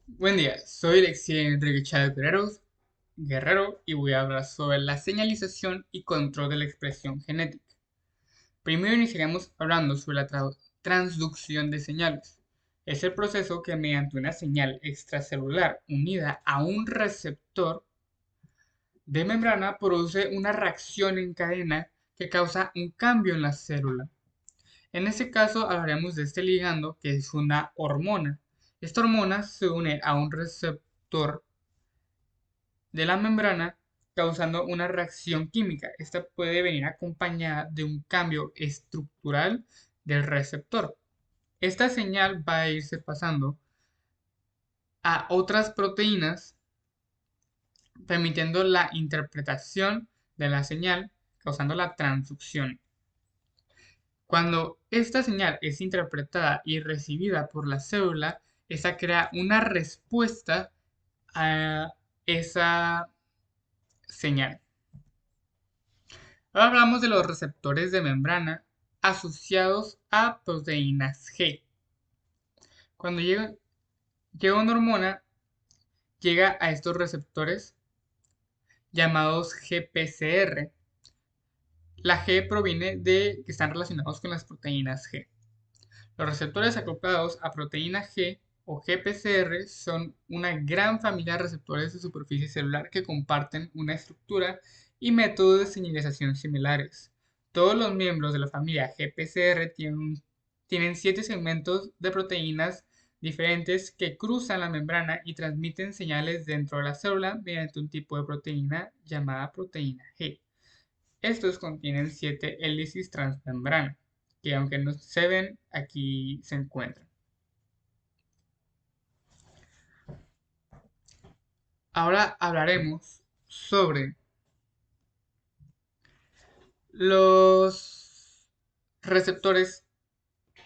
Buen día, soy Alexis Enrique Chávez Guerrero y voy a hablar sobre la señalización y control de la expresión genética. Primero iniciaremos hablando sobre la transducción de señales. Es el proceso que mediante una señal extracelular unida a un receptor de membrana produce una reacción en cadena que causa un cambio en la célula. En este caso hablaremos de este ligando que es una hormona. Esta hormona se une a un receptor de la membrana causando una reacción química. Esta puede venir acompañada de un cambio estructural del receptor. Esta señal va a irse pasando a otras proteínas, permitiendo la interpretación de la señal, causando la transducción. Cuando esta señal es interpretada y recibida por la célula, esta crea una respuesta a esa señal. Ahora hablamos de los receptores de membrana asociados a proteínas G. Cuando llega una hormona, llega a estos receptores llamados GPCR. La G proviene de que están relacionados con las proteínas G. Los receptores acoplados a proteína G o GPCR son una gran familia de receptores de superficie celular que comparten una estructura y métodos de señalización similares. Todos los miembros de la familia GPCR tienen 7 segmentos de proteínas diferentes que cruzan la membrana y transmiten señales dentro de la célula mediante un tipo de proteína llamada proteína G. Estos contienen 7 hélices transmembrana, que aunque no se ven, aquí se encuentran. Ahora hablaremos sobre los receptores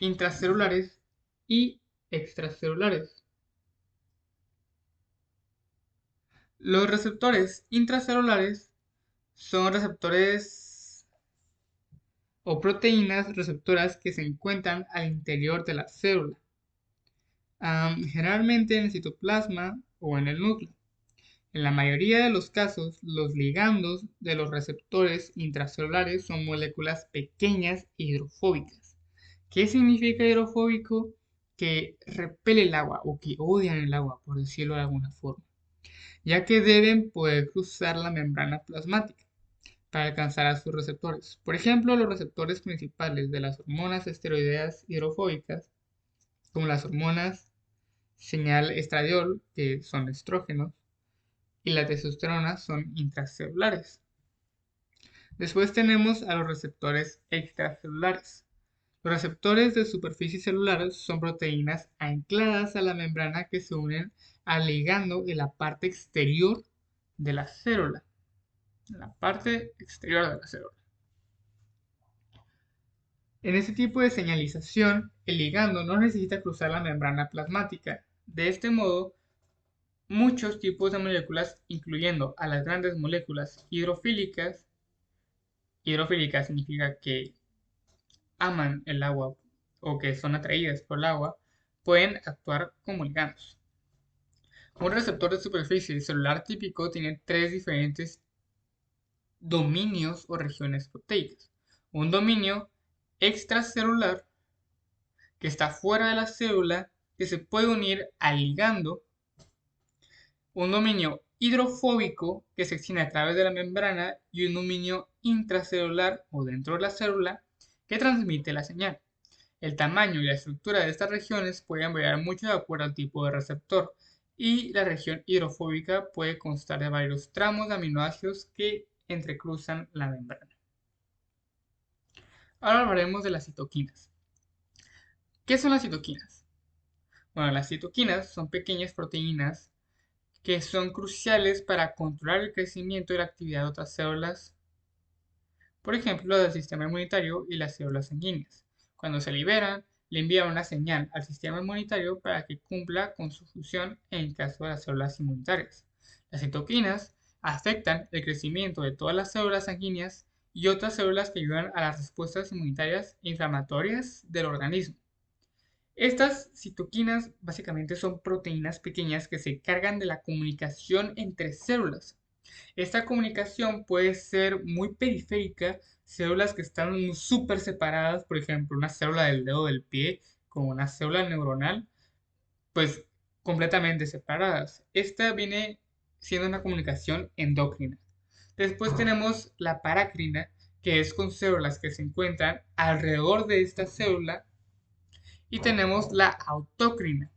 intracelulares y extracelulares. Los receptores intracelulares son receptores o proteínas receptoras que se encuentran al interior de la célula, generalmente en el citoplasma o en el núcleo. En la mayoría de los casos, los ligandos de los receptores intracelulares son moléculas pequeñas e hidrofóbicas. ¿Qué significa hidrofóbico? Que repele el agua o que odian el agua, por decirlo de alguna forma, ya que deben poder cruzar la membrana plasmática para alcanzar a sus receptores. Por ejemplo, los receptores principales de las hormonas esteroideas hidrofóbicas, como las hormonas señal estradiol, que son estrógenos, y la testosterona son intracelulares. Después tenemos a los receptores extracelulares. Los receptores de superficie celular son proteínas ancladas a la membrana que se unen al ligando en la parte exterior de la célula. La parte exterior de la célula. En este tipo de señalización, el ligando no necesita cruzar la membrana plasmática. De este modo, muchos tipos de moléculas, incluyendo a las grandes moléculas hidrofílicas, hidrofílica significa que aman el agua o que son atraídas por el agua, pueden actuar como ligandos. Un receptor de superficie celular típico tiene tres diferentes dominios o regiones proteicas. Un dominio extracelular que está fuera de la célula que se puede unir al ligando. Un dominio hidrofóbico que se extiende a través de la membrana y un dominio intracelular o dentro de la célula que transmite la señal. El tamaño y la estructura de estas regiones pueden variar mucho de acuerdo al tipo de receptor, y la región hidrofóbica puede constar de varios tramos de aminoácidos que entrecruzan la membrana. Ahora hablaremos de las citoquinas. ¿Qué son las citoquinas? Bueno, las citoquinas son pequeñas proteínas que son cruciales para controlar el crecimiento y la actividad de otras células, por ejemplo, del sistema inmunitario y las células sanguíneas. Cuando se liberan, le envían una señal al sistema inmunitario para que cumpla con su función en caso de las células inmunitarias. Las citoquinas afectan el crecimiento de todas las células sanguíneas y otras células que ayudan a las respuestas inmunitarias e inflamatorias del organismo. Estas citoquinas básicamente son proteínas pequeñas que se encargan de la comunicación entre células. Esta comunicación puede ser muy periférica, células que están súper separadas, por ejemplo, una célula del dedo del pie con una célula neuronal, pues completamente separadas. Esta viene siendo una comunicación endocrina. Después tenemos la parácrina, que es con células que se encuentran alrededor de esta célula. Y tenemos la autócrina,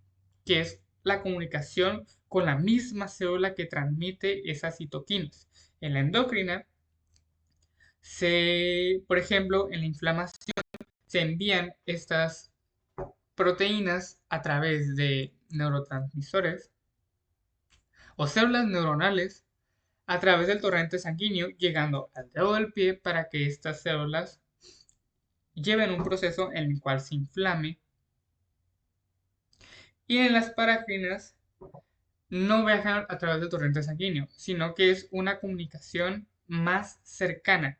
que es la comunicación con la misma célula que transmite esas citoquinas. En la endocrina, por ejemplo, en la inflamación se envían estas proteínas a través de neurotransmisores o células neuronales a través del torrente sanguíneo llegando al dedo del pie para que estas células lleven un proceso en el cual se inflame. Y en las parácrinas no viajan a través del torrente sanguíneo, sino que es una comunicación más cercana.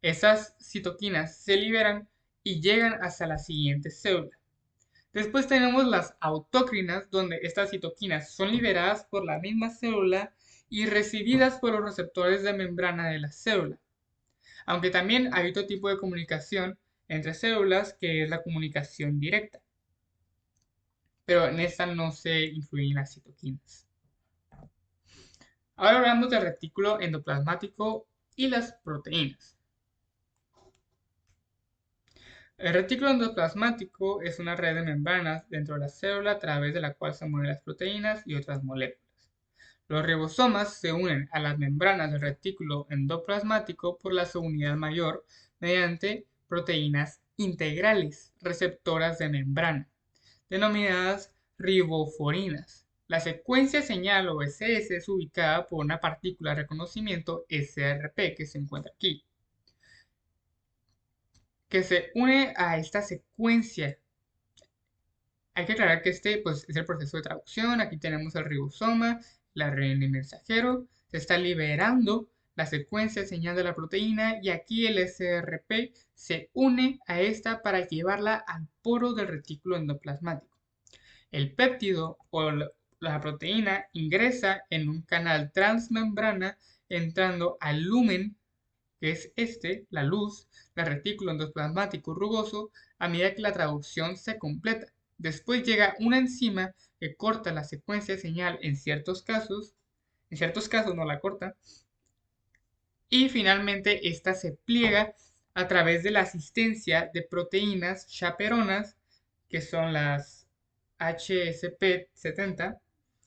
Esas citoquinas se liberan y llegan hasta la siguiente célula. Después tenemos las autócrinas, donde estas citoquinas son liberadas por la misma célula y recibidas por los receptores de membrana de la célula. Aunque también hay otro tipo de comunicación entre células, que es la comunicación directa. Pero en esta no se incluyen las citoquinas. Ahora hablamos del retículo endoplasmático y las proteínas. El retículo endoplasmático es una red de membranas dentro de la célula a través de la cual se mueven las proteínas y otras moléculas. Los ribosomas se unen a las membranas del retículo endoplasmático por la subunidad mayor mediante proteínas integrales receptoras de membrana, denominadas riboforinas. La secuencia señal o SS es ubicada por una partícula de reconocimiento SRP que se encuentra aquí, que se une a esta secuencia. Hay que aclarar que este pues, es el proceso de traducción. Aquí tenemos el ribosoma, el ARN mensajero. Se está liberando la secuencia señal de la proteína y aquí el SRP se une a esta para llevarla al poro del retículo endoplasmático. El péptido o la proteína ingresa en un canal transmembrana entrando al lumen, que es la luz, del retículo endoplasmático rugoso, a medida que la traducción se completa. Después llega una enzima que corta la secuencia de señal en ciertos casos no la corta, y finalmente esta se pliega a través de la asistencia de proteínas chaperonas, que son las HSP70,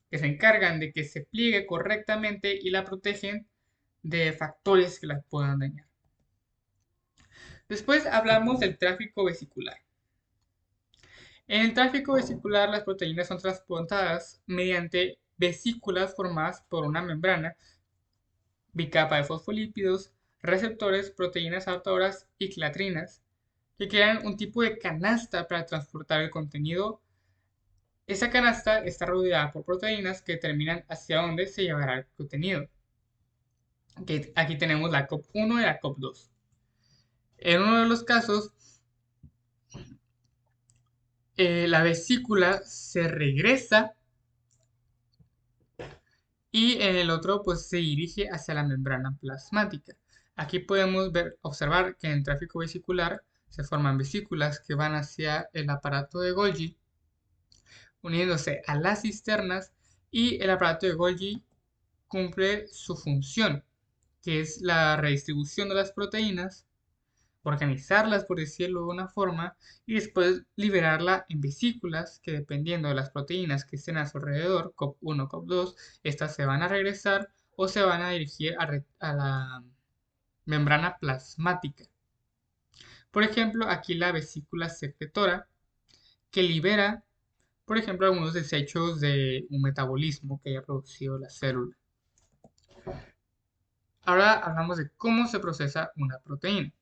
que se encargan de que se pliegue correctamente y la protegen de factores que la puedan dañar. Después hablamos del tráfico vesicular. En el tráfico vesicular las proteínas son transportadas mediante vesículas formadas por una membrana, bicapa de fosfolípidos, receptores, proteínas adaptadoras y clatrinas, que crean un tipo de canasta para transportar el contenido. Esa canasta está rodeada por proteínas que determinan hacia dónde se llevará el contenido. Aquí tenemos la COP1 y la COP2. En uno de los casos, la vesícula se regresa y en el otro pues se dirige hacia la membrana plasmática. Aquí podemos observar que en el tráfico vesicular se forman vesículas que van hacia el aparato de Golgi, uniéndose a las cisternas, y el aparato de Golgi cumple su función, que es la redistribución de las proteínas, organizarlas, por decirlo de una forma, y después liberarla en vesículas que, dependiendo de las proteínas que estén a su alrededor, COP1, COP2, estas se van a regresar o se van a dirigir a la membrana plasmática. Por ejemplo, aquí la vesícula secretora, que libera, por ejemplo, algunos desechos de un metabolismo que haya producido la célula. Ahora hablamos de cómo se procesa una proteína.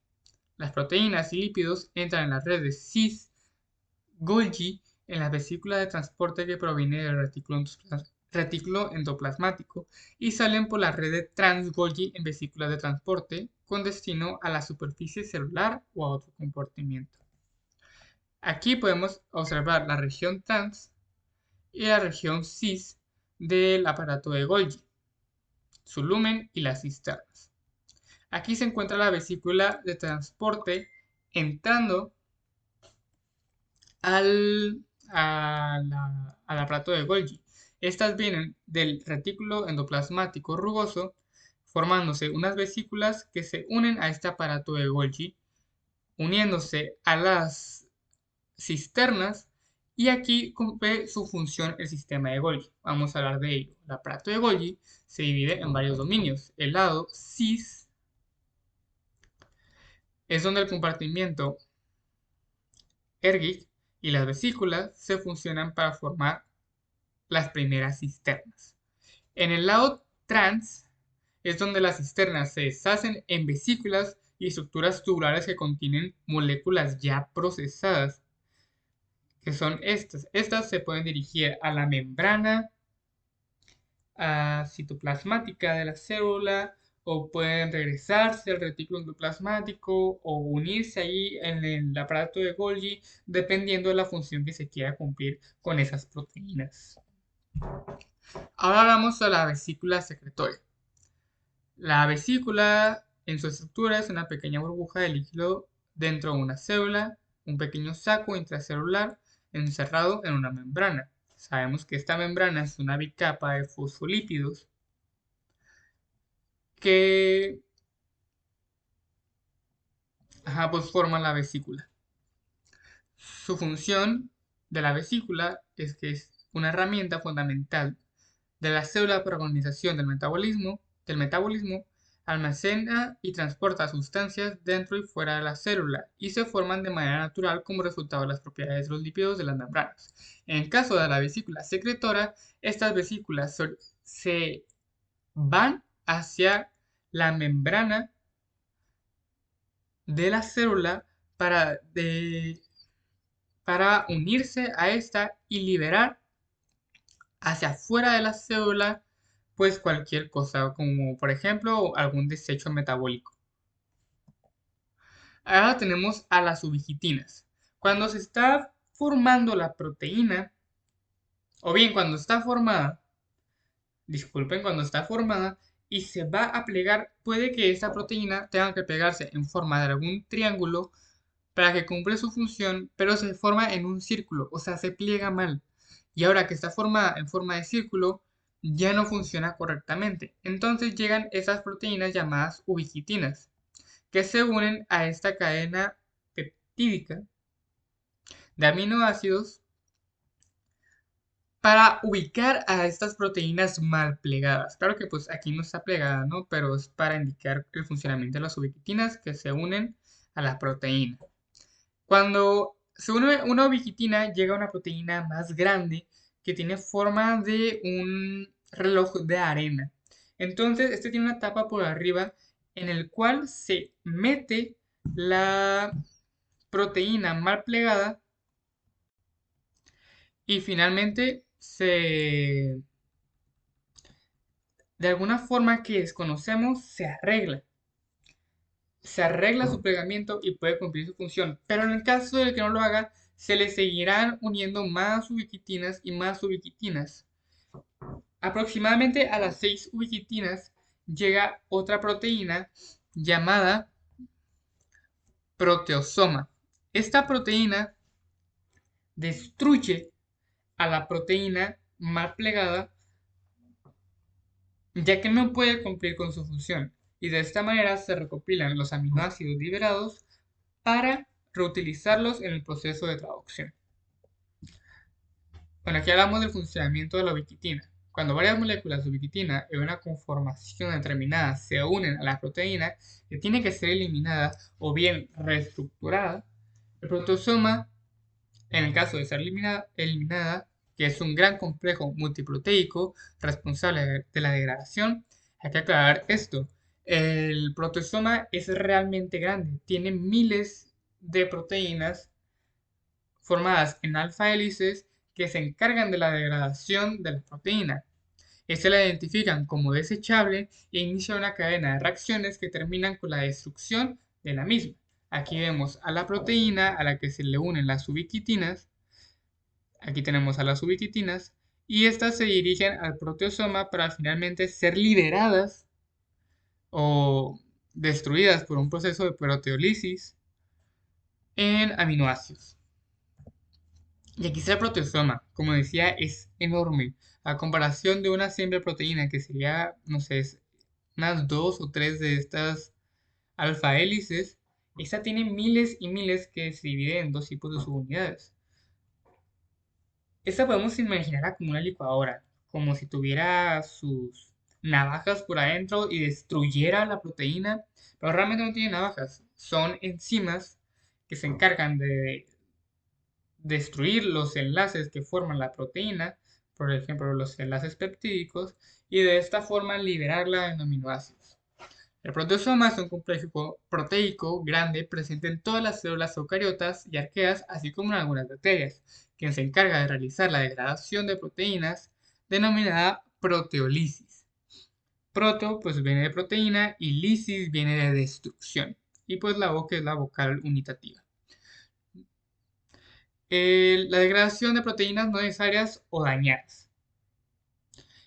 Las proteínas y lípidos entran en la red de cis-Golgi en la vesícula de transporte que proviene del retículo endoplasmático y salen por la red de trans-Golgi en vesículas de transporte con destino a la superficie celular o a otro compartimiento. Aquí podemos observar la región trans y la región cis del aparato de Golgi, su lumen y las cisternas. Aquí se encuentra la vesícula de transporte entrando al aparato de Golgi. Estas vienen del retículo endoplasmático rugoso, formándose unas vesículas que se unen a este aparato de Golgi, uniéndose a las cisternas, y aquí cumple su función el sistema de Golgi. Vamos a hablar de ello. El aparato de Golgi se divide en varios dominios. El lado cis es donde el compartimiento Ergic y las vesículas se funcionan para formar las primeras cisternas. En el lado trans es donde las cisternas se deshacen en vesículas y estructuras tubulares que contienen moléculas ya procesadas, que son estas. Estas se pueden dirigir a la membrana citoplasmática de la célula, o pueden regresarse al retículo endoplasmático o unirse ahí en el aparato de Golgi, dependiendo de la función que se quiera cumplir con esas proteínas. Ahora vamos a la vesícula secretoria. La vesícula en su estructura es una pequeña burbuja de líquido dentro de una célula, un pequeño saco intracelular encerrado en una membrana. Sabemos que esta membrana es una bicapa de fosfolípidos que pues forman la vesícula. Su función de la vesícula es que es una herramienta fundamental de la célula para organización del metabolismo, almacena y transporta sustancias dentro y fuera de la célula y se forman de manera natural como resultado de las propiedades de los lípidos de las membranas. En el caso de la vesícula secretora, estas vesículas se van hacia la membrana de la célula para unirse a esta y liberar hacia afuera de la célula pues cualquier cosa, como por ejemplo algún desecho metabólico. Ahora tenemos a las ubigitinas. Cuando se está formando la proteína, o bien cuando está formada, cuando está formada y se va a plegar, puede que esta proteína tenga que pegarse en forma de algún triángulo para que cumpla su función, pero se forma en un círculo, o sea, se pliega mal. Y ahora que está formada en forma de círculo, ya no funciona correctamente. Entonces llegan esas proteínas llamadas ubigitinas, que se unen a esta cadena peptídica de aminoácidos para ubicar a estas proteínas mal plegadas. Claro que pues aquí no está plegada, ¿no? Pero es para indicar el funcionamiento de las ubigitinas que se unen a la proteína. Cuando se une una ubiquitina, llega una proteína más grande que tiene forma de un reloj de arena. Entonces, este tiene una tapa por arriba en el cual se mete la proteína mal plegada y finalmente de alguna forma que desconocemos, se arregla su plegamiento y puede cumplir su función. Pero en el caso de que no lo haga, se le seguirán uniendo más ubiquitinas y más ubiquitinas. Aproximadamente a las 6 ubiquitinas llega otra proteína llamada proteosoma. Esta proteína destruye a la proteína mal plegada, ya que no puede cumplir con su función, y de esta manera se recopilan los aminoácidos liberados para reutilizarlos en el proceso de traducción. Bueno, aquí hablamos del funcionamiento de la ubiquitina. Cuando varias moléculas de ubiquitina en una conformación determinada se unen a la proteína que tiene que ser eliminada o bien reestructurada, el proteosoma, en el caso de ser eliminada, que es un gran complejo multiproteico responsable de la degradación, hay que aclarar esto. El proteosoma es realmente grande, tiene miles de proteínas formadas en alfa hélices que se encargan de la degradación de la proteína. Estas la identifican como desechable e inician una cadena de reacciones que terminan con la destrucción de la misma. Aquí vemos a la proteína a la que se le unen las ubiquitinas. Aquí tenemos a las ubiquitinas y estas se dirigen al proteosoma para finalmente ser liberadas o destruidas por un proceso de proteólisis en aminoácidos. Y aquí está el proteosoma, como decía, es enorme. A comparación de una simple proteína que sería, no sé, unas 2 o 3 de estas alfa hélices, esta tiene miles y miles que se dividen en dos tipos de subunidades. Esta podemos imaginarla como una licuadora, como si tuviera sus navajas por adentro y destruyera la proteína, pero realmente no tiene navajas, son enzimas que se encargan de destruir los enlaces que forman la proteína, por ejemplo los enlaces peptídicos, y de esta forma liberarla en aminoácidos. El proteosoma es un complejo proteico grande presente en todas las células eucariotas y arqueas, así como en algunas bacterias, quien se encarga de realizar la degradación de proteínas denominada proteolisis. Proto pues viene de proteína y lisis viene de destrucción. Y pues la O que es la vocal unitativa. La degradación de proteínas no necesarias o dañadas.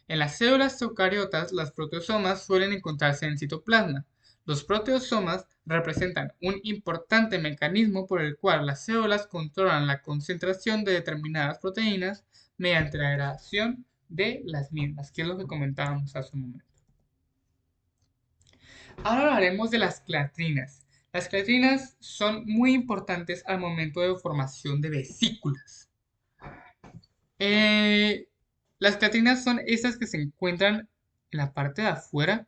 En las células eucariotas, las proteosomas suelen encontrarse en el citoplasma. Los proteosomas representan un importante mecanismo por el cual las células controlan la concentración de determinadas proteínas mediante la degradación de las mismas, que es lo que comentábamos hace un momento. Ahora hablaremos de las clatrinas. Las clatrinas son muy importantes al momento de formación de vesículas. Las clatrinas son estas que se encuentran en la parte de afuera.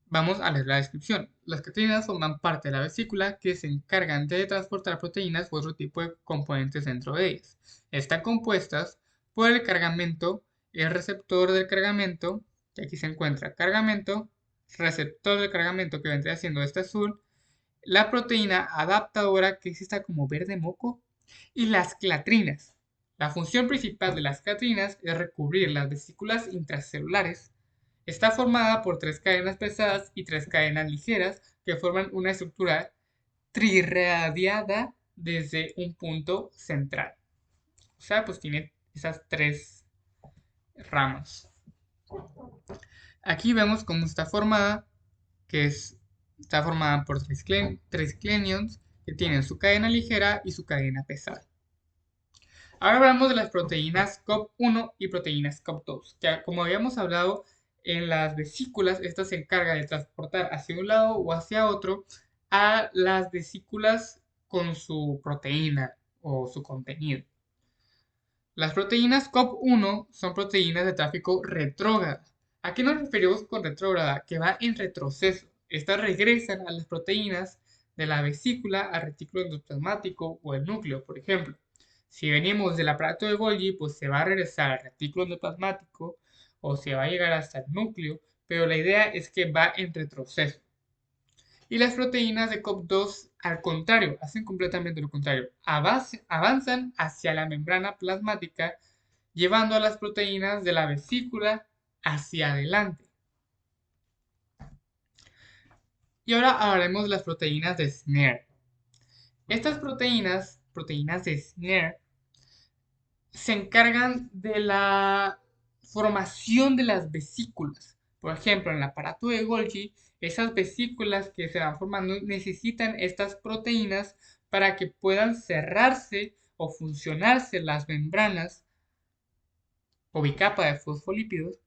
Vamos a leer la descripción. Las clatrinas forman parte de la vesícula que se encargan de transportar proteínas u otro tipo de componentes dentro de ellas. Están compuestas por el cargamento, el receptor del cargamento, que aquí se encuentra cargamento, receptor del cargamento que vendría siendo este azul, la proteína adaptadora que es esta como verde moco y las clatrinas. La función principal de las clatrinas es recubrir las vesículas intracelulares. Está formada por 3 cadenas pesadas y 3 cadenas ligeras que forman una estructura triradiada desde un punto central. O sea, pues tiene esas 3 ramas. Aquí vemos cómo está formada, que está formada por 3 clenions que tienen su cadena ligera y su cadena pesada. Ahora hablamos de las proteínas COP1 y proteínas COP2, que como habíamos hablado, en las vesículas, estas se encargan de transportar hacia un lado o hacia otro a las vesículas con su proteína o su contenido. Las proteínas COP1 son proteínas de tráfico retrógrado. ¿A qué nos referimos con retrógrada? Que va en retroceso. Estas regresan a las proteínas de la vesícula al retículo endoplasmático o el núcleo, por ejemplo. Si venimos del aparato de Golgi, pues se va a regresar al retículo endoplasmático o se va a llegar hasta el núcleo, pero la idea es que va en retroceso. Y las proteínas de COP2, al contrario, hacen completamente lo contrario. Avanzan hacia la membrana plasmática, llevando a las proteínas de la vesícula hacia adelante. Y ahora hablaremos de las proteínas de Snare. Estas proteínas de Snare, se encargan de la formación de las vesículas. Por ejemplo, en el aparato de Golgi, esas vesículas que se van formando necesitan estas proteínas para que puedan cerrarse o funcionarse las membranas o bicapa de fosfolípidos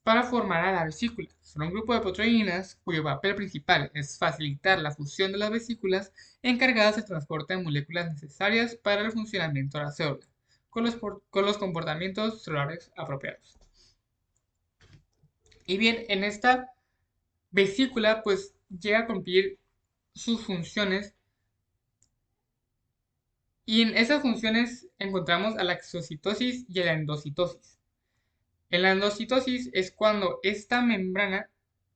para formar a la vesícula. Son un grupo de proteínas cuyo papel principal es facilitar la fusión de las vesículas encargadas del transporte de moléculas necesarias para el funcionamiento de la célula, con los comportamientos celulares apropiados. Y bien, en esta vesícula pues llega a cumplir sus funciones y en esas funciones encontramos a la exocitosis y a la endocitosis. En la endocitosis es cuando esta membrana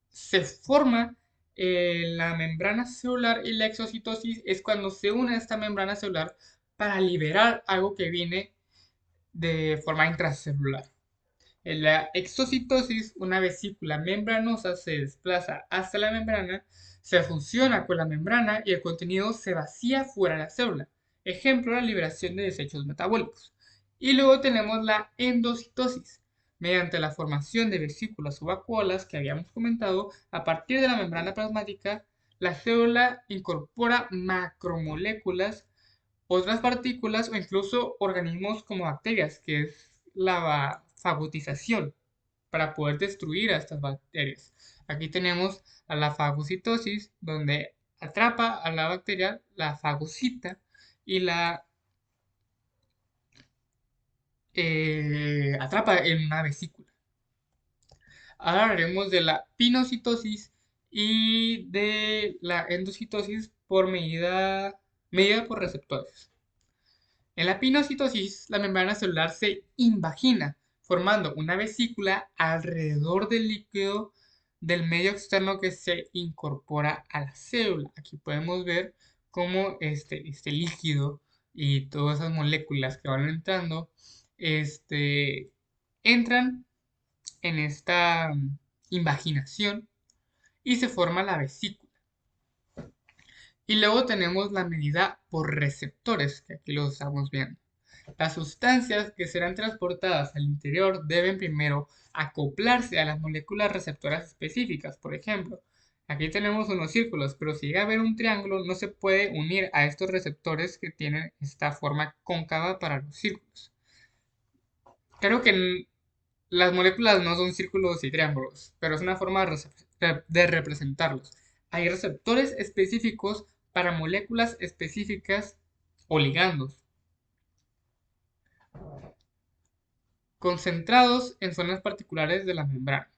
se forma en la membrana celular y la exocitosis es cuando se une a esta membrana celular para liberar algo que viene de forma intracelular. En la exocitosis, una vesícula membranosa se desplaza hasta la membrana, se fusiona con la membrana y el contenido se vacía fuera de la célula. Ejemplo, la liberación de desechos metabólicos. Y luego tenemos la endocitosis, mediante la formación de vesículas subacuolas que habíamos comentado, a partir de la membrana plasmática, la célula incorpora macromoléculas, otras partículas o incluso organismos como bacterias, que es la fagotización, para poder destruir a estas bacterias. Aquí tenemos a la fagocitosis, donde atrapa a la bacteria, la fagocita y la atrapa en una vesícula. Ahora hablaremos de la pinocitosis y de la endocitosis medida por receptores. En la pinocitosis, la membrana celular se invagina, formando una vesícula alrededor del líquido del medio externo que se incorpora a la célula. Aquí podemos ver cómo este líquido y todas esas moléculas que van entrando entran en esta invaginación y se forma la vesícula. Y luego tenemos la medida por receptores, que aquí lo estamos viendo. Las sustancias que serán transportadas al interior deben primero acoplarse a las moléculas receptoras específicas. Por ejemplo, aquí tenemos unos círculos, pero si llega a haber un triángulo, no se puede unir a estos receptores que tienen esta forma cóncava para los círculos. Creo que las moléculas no son círculos y triángulos, pero es una forma de representarlos. Hay receptores específicos para moléculas específicas o ligandos, concentrados en zonas particulares de la membrana.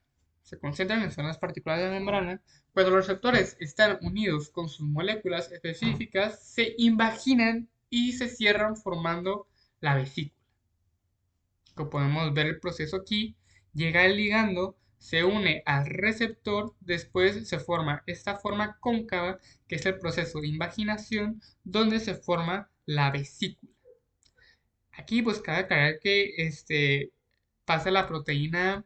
Se concentran en zonas particulares de la membrana. Cuando los receptores están unidos con sus moléculas específicas, se invaginan y se cierran formando la vesícula. Como podemos ver el proceso aquí, llega el ligando, se une al receptor, después se forma esta forma cóncava, que es el proceso de invaginación, donde se forma la vesícula. Aquí pues cabe aclarar que pasa la proteína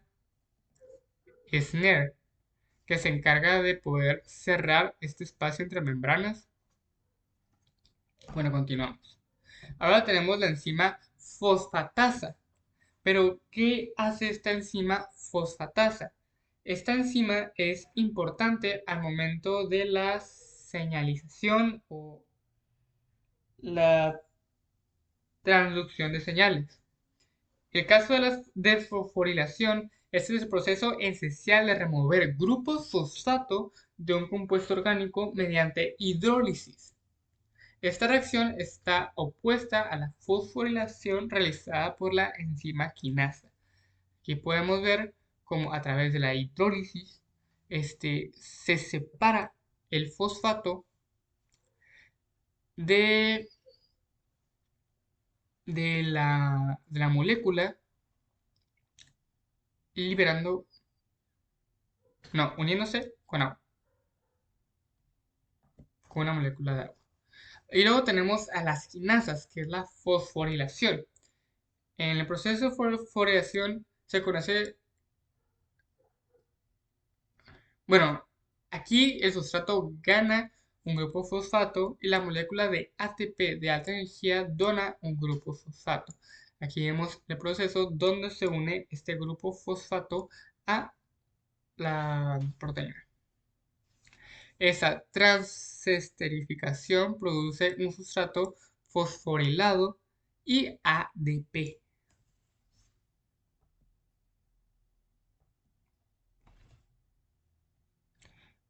SNER, que se encarga de poder cerrar este espacio entre membranas. Bueno, continuamos. Ahora tenemos la enzima fosfatasa. Pero, ¿qué hace esta enzima fosfatasa? Esta enzima es importante al momento de la señalización o la transducción de señales. El caso de la desfosforilación es el proceso esencial de remover grupos fosfato de un compuesto orgánico mediante hidrólisis. Esta reacción está opuesta a la fosforilación realizada por la enzima quinasa. Aquí podemos ver cómo a través de la hidrólisis se separa el fosfato de, de la molécula, liberando, no, uniéndose con agua, con una molécula de agua. Y luego tenemos a las quinasas, que es la fosforilación. En el proceso de fosforilación se conoce, bueno, aquí el sustrato gana un grupo fosfato y la molécula de ATP de alta energía dona un grupo fosfato. Aquí vemos el proceso donde se une este grupo fosfato a la proteína. Esa transesterificación produce un sustrato fosforilado y ADP.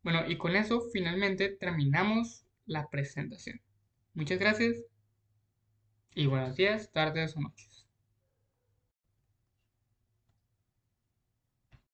Bueno, y con eso finalmente terminamos la presentación. Muchas gracias y buenos días, tardes o noches.